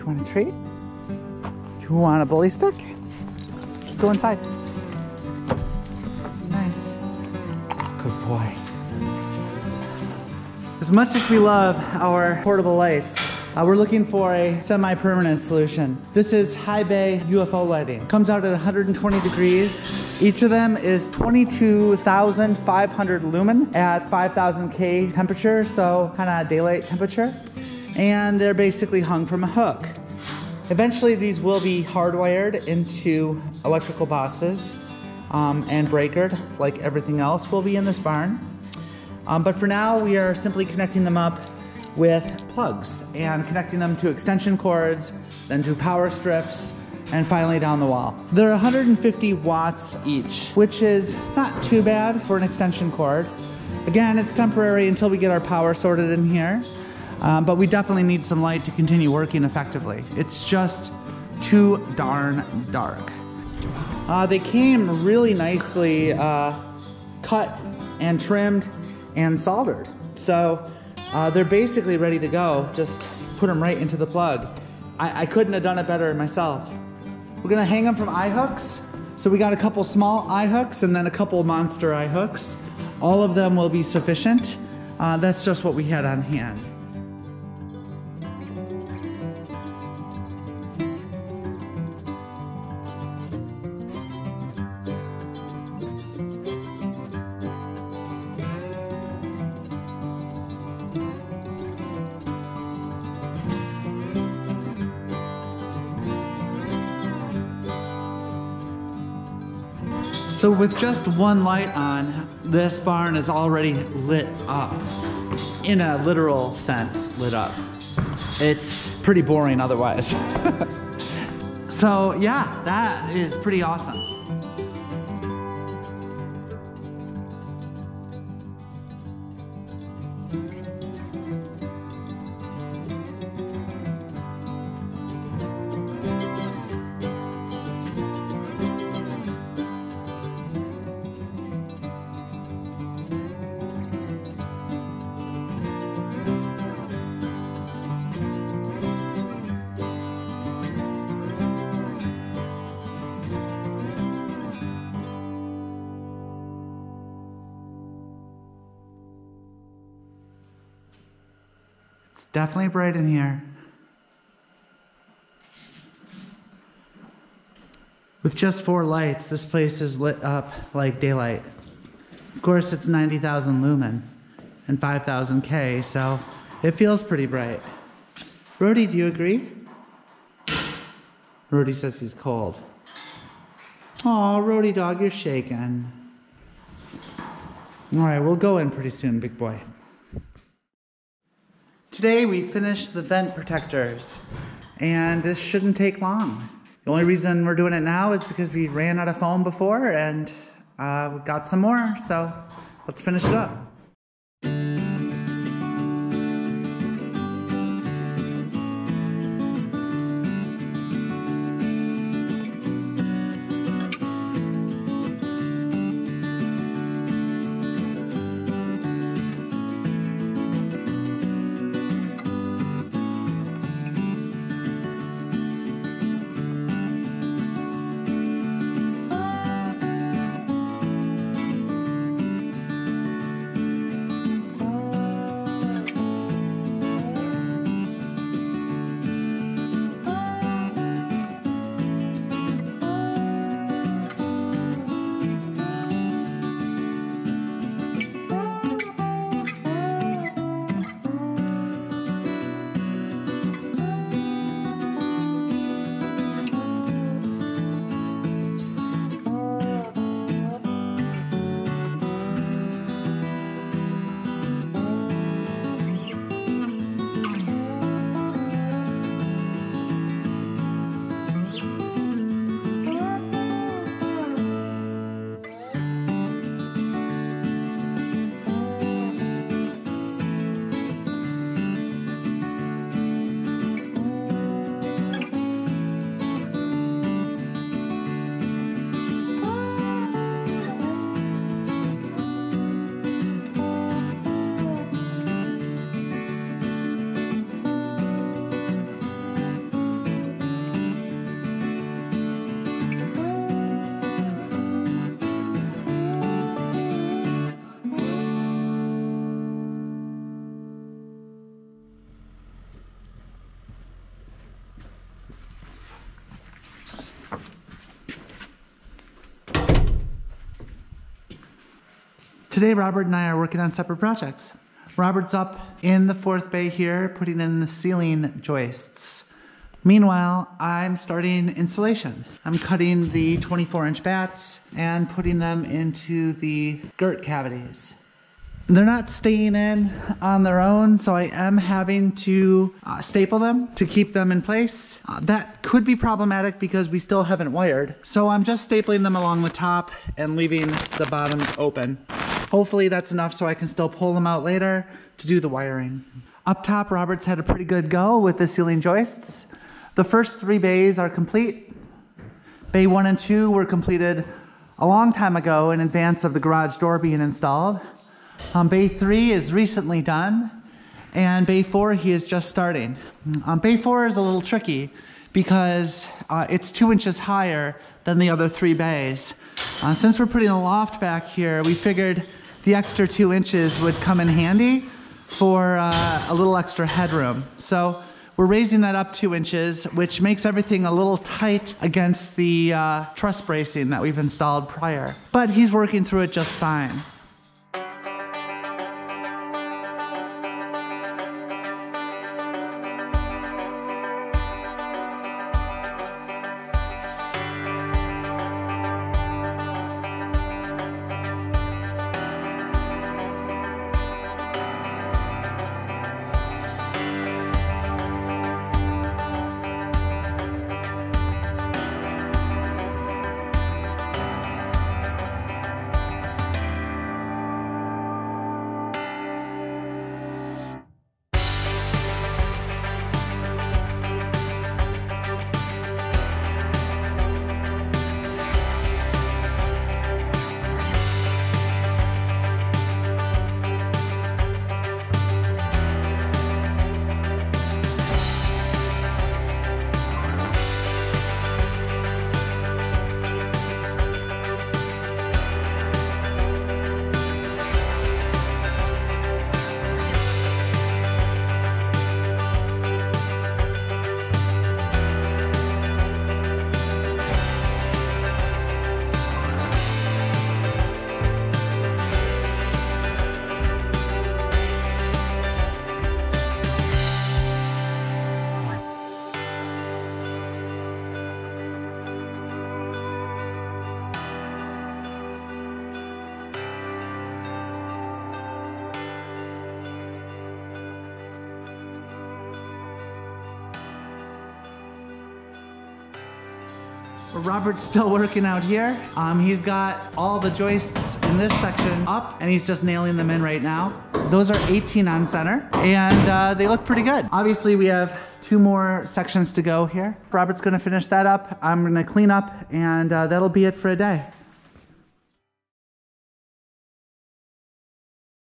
You want a treat? You want a bully stick? Let's go inside. Nice. Good boy. As much as we love our portable lights, we're looking for a semi-permanent solution. This is high bay UFO lighting. Comes out at 120 degrees. Each of them is 22,500 lumen at 5,000 K temperature, so kind of daylight temperature. And they're basically hung from a hook. Eventually these will be hardwired into electrical boxes and breakered, like everything else will be in this barn. But for now, we are simply connecting them up with plugs and connecting them to extension cords, then to power strips, and finally down the wall. They're 150 watts each, which is not too bad for an extension cord. Again, it's temporary until we get our power sorted in here, but we definitely need some light to continue working effectively. It's just too darn dark. They came really nicely cut and trimmed and soldered. So they're basically ready to go. Just put them right into the plug. I couldn't have done it better myself. We're gonna hang them from eye hooks. So we got a couple small eye hooks and then a couple monster eye hooks. All of them will be sufficient. That's just what we had on hand. So with just one light on, this barn is already lit up. In a literal sense, lit up. It's pretty boring otherwise. So yeah, that is pretty awesome. Definitely bright in here. With just 4 lights, this place is lit up like daylight. Of course, it's 90,000 lumen and 5,000 K, so it feels pretty bright. Rhodey, do you agree? Rhodey says he's cold. Aw, Rhodey dog, you're shaking. All right, we'll go in pretty soon, big boy. Today we finished the vent protectors, and this shouldn't take long. The only reason we're doing it now is because we ran out of foam before and we got some more, so let's finish it up. Today, Robert and I are working on separate projects. Robert's up in the 4th bay here, putting in the ceiling joists. Meanwhile, I'm starting insulation. I'm cutting the 24-inch batts and putting them into the girt cavities. They're not staying in on their own, so I am having to staple them to keep them in place. That could be problematic because we still haven't wired. So I'm just stapling them along the top and leaving the bottoms open. Hopefully that's enough so I can still pull them out later to do the wiring. Up top, Robert's had a pretty good go with the ceiling joists. The first 3 bays are complete. Bay 1 and 2 were completed a long time ago in advance of the garage door being installed. Bay 3 is recently done, and Bay 4 he is just starting. Bay 4 is a little tricky because it's 2 inches higher than the other 3 bays. Since we're putting a loft back here, we figured the extra 2 inches would come in handy for a little extra headroom. So we're raising that up 2 inches, which makes everything a little tight against the truss bracing that we've installed prior. But he's working through it just fine. Robert's still working out here. He's got all the joists in this section up and he's just nailing them in right now. Those are 18 on center and they look pretty good. Obviously we have 2 more sections to go here. Robert's gonna finish that up. I'm gonna clean up and that'll be it for a day.